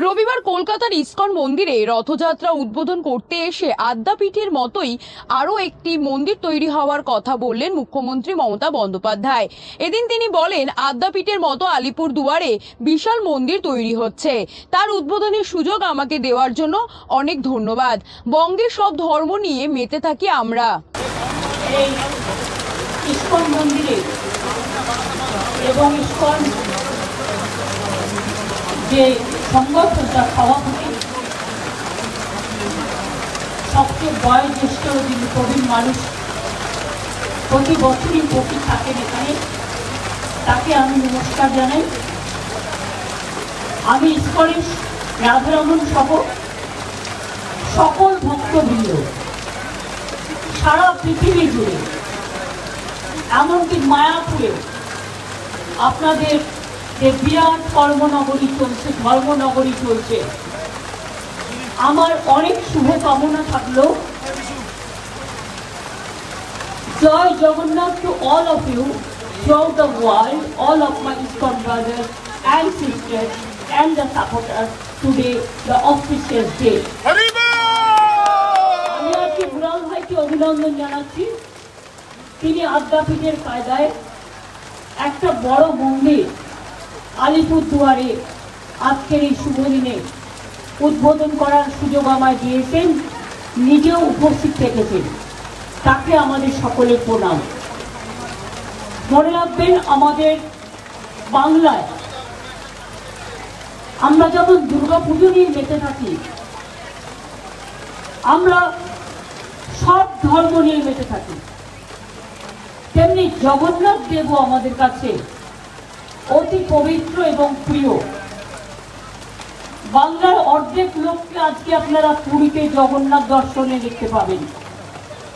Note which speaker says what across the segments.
Speaker 1: রবিবার কলকাতার ইসকন মন্দিরে রথযাত্রা উদ্বোধন করতে এসে আদ্যাপীঠের মতোই আরও একটি মন্দির তৈরি হওয়ার কথা বললেন মুখ্যমন্ত্রী মমতা বন্দ্যোপাধ্যায়। এদিন তিনি বলেন, আদ্যাপীঠের মতো আলিপুরদুয়ারে বিশাল মন্দির তৈরি হচ্ছে, তার উদ্বোধনের সুযোগ আমাকে দেওয়ার জন্য অনেক ধন্যবাদ। বঙ্গের সব ধর্ম নিয়ে মেতে থাকি আমরা।
Speaker 2: এই ইসকন মন্দিরে এবং ইসকন যে সংগঠন তার সভাপতি সবচেয়ে বয়োজ্যেষ্ঠ যিনি প্রবীণ মানুষ, প্রতি বছরই উপস্থিত থাকেন এখানে, তাকে আমি নমস্কার জানাই। আমি ইসকনের রাধারমণ সহ সকল ভক্তবৃন্দ সারা পৃথিবী জুড়ে, এমনকি মায়াপুরে আপনাদের যে বিরাট কর্মনগরী চলছে, ধর্মনগরী চলছে, আমার অনেক শুভকামনা থাকলো। জয় Jagannath to all of you throughout the world, all of my ISKCON brothers and sisters and the supporters today, the auspicious day. আমি আজকে বুড়াল ভাইকে অভিনন্দন জানাচ্ছি। তিনি আদ্যাপীঠের কায়দায় একটা বড় মন্দির আলিপুরদুয়ারে আজকের এই শুভ দিনে উদ্বোধন করার সুযোগ আমায় দিয়েছেন, নিজেও উপস্থিত থেকেছেন, তাকে আমাদের সকলের প্রণাম। মনে রাখবেন, আমাদের বাংলায় আমরা যখন দুর্গাপুজো নিয়ে মেতে থাকি, আমরা সব ধর্ম নিয়ে মেতে থাকি, তেমনি জগন্নাথ দেবও আমাদের কাছে অতি পবিত্র এবং প্রিয়। বাংলার অর্ধেক লোককে আজকে আপনারা পুরীতে জগন্নাথ দর্শনে দেখতে পাবেন,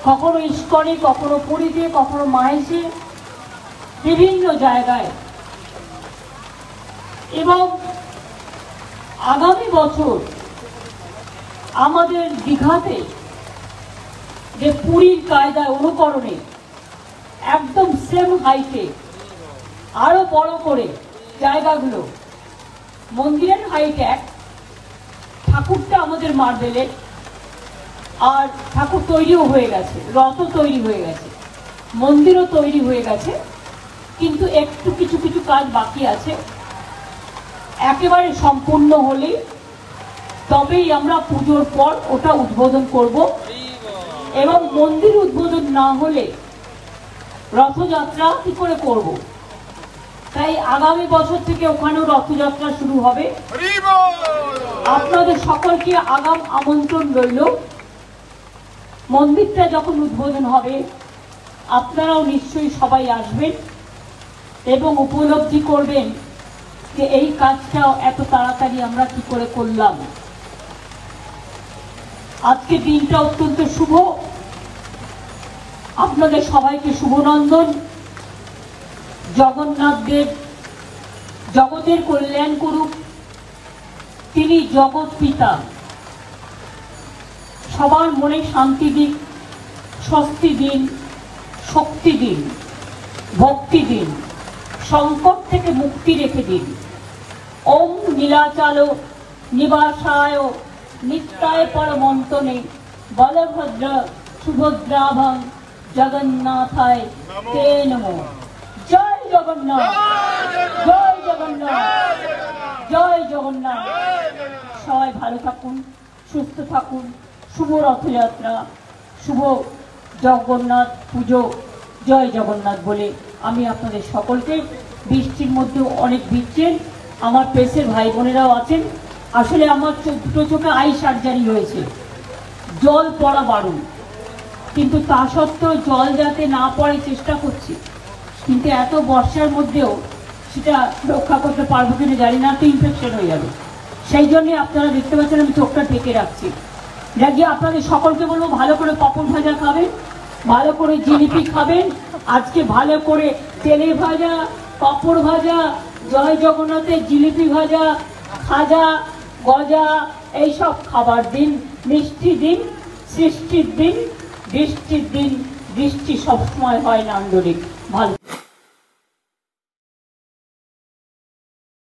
Speaker 2: কখনো ইস্কনে, কখনো পুরীতে, কখনো মাহেশে, বিভিন্ন জায়গায়। এবং আগামী বছর আমাদের দীঘাতে যে পুরীর কায়দায় অনুকরণে একদম সেম হাইটে আরো বড় করে জায়গাগুলো, মন্দিরের হাইট এক, ঠাকুরটা আমাদের মার্বেলের, আর ঠাকুর তৈরিও হয়ে গেছে, রথও তৈরি হয়ে গেছে, মন্দিরও তৈরি হয়ে গেছে, কিন্তু একটু কিছু কিছু কাজ বাকি আছে। একেবারে সম্পূর্ণ হলে তবেই আমরা পুজোর পর ওটা উদ্বোধন করব, এবং মন্দির উদ্বোধন না হলে রথযাত্রা কি করে করব? তাই আগামী বছর থেকে ওখানেও রথযাত্রা শুরু হবে। আপনাদের সকলকে আগাম আমন্ত্রণ রইল। মন্দিরটা যখন উদ্বোধন হবে আপনারাও নিশ্চয়ই সবাই আসবেন এবং উপলব্ধি করবেন যে এই কাজটা এত তাড়াতাড়ি আমরা কি করে করলাম। আজকে দিনটা অত্যন্ত শুভ, আপনাদের সবাইকে শুভনন্দন। জগন্নাথ দেব জগতের কল্যাণ করুক, তিনি জগৎ পিতা, সবার মনে শান্তি দিন, স্বস্তি দিন, শক্তি দিন, ভক্তি দিন, সংকট থেকে মুক্তি রেখে দিন। ওম নীলাচল নিবাসায় নিত্যায় পরমন্তনে বলভদ্র সুভদ্রাভং জগন্নাথায় তে নমো। জয় জগন্নাথ, জয় জগন্নাথ, জয় জগন্নাথ। সবাই ভালো থাকুন, সুস্থ থাকুন। শুভ রথযাত্রা, শুভ জগন্নাথ পুজো, জয় জগন্নাথ বলে আমি আপনাদের সকলকে, বৃষ্টির মধ্যেও অনেক ভিজছেন, আমার পেশের ভাই বোনেরাও আছেন। আসলে আমার দুটো চোখে আই সার্জারি হয়েছে, জল পড়া বারণ, কিন্তু তা সত্ত্বেও জল যাতে না পড়ে চেষ্টা করছি, কিন্তু এত বর্ষার মধ্যেও সেটা রক্ষা করতে পারবো কিনা জানি না, তো ইনফেকশন হয়ে যাবে। সেই জন্যে আপনারা দেখতে পাচ্ছেন আমি চোখটা ঢেকে রাখছি। যাকে আপনাদের সকলকে বলবো, ভালো করে পাপড় ভাজা খাবেন, ভালো করে জিলিপি খাবেন, আজকে ভালো করে তেলে ভাজা, পাপড় ভাজা, জয় জগন্নাথের জিলিপি ভাজা, খাজা, গজা, এইসব খাবার দিন। মিষ্টি দিন, সৃষ্টির দিন, বৃষ্টির দিন, বৃষ্টি সবসময় হয় না আন্দোলিক। ভালো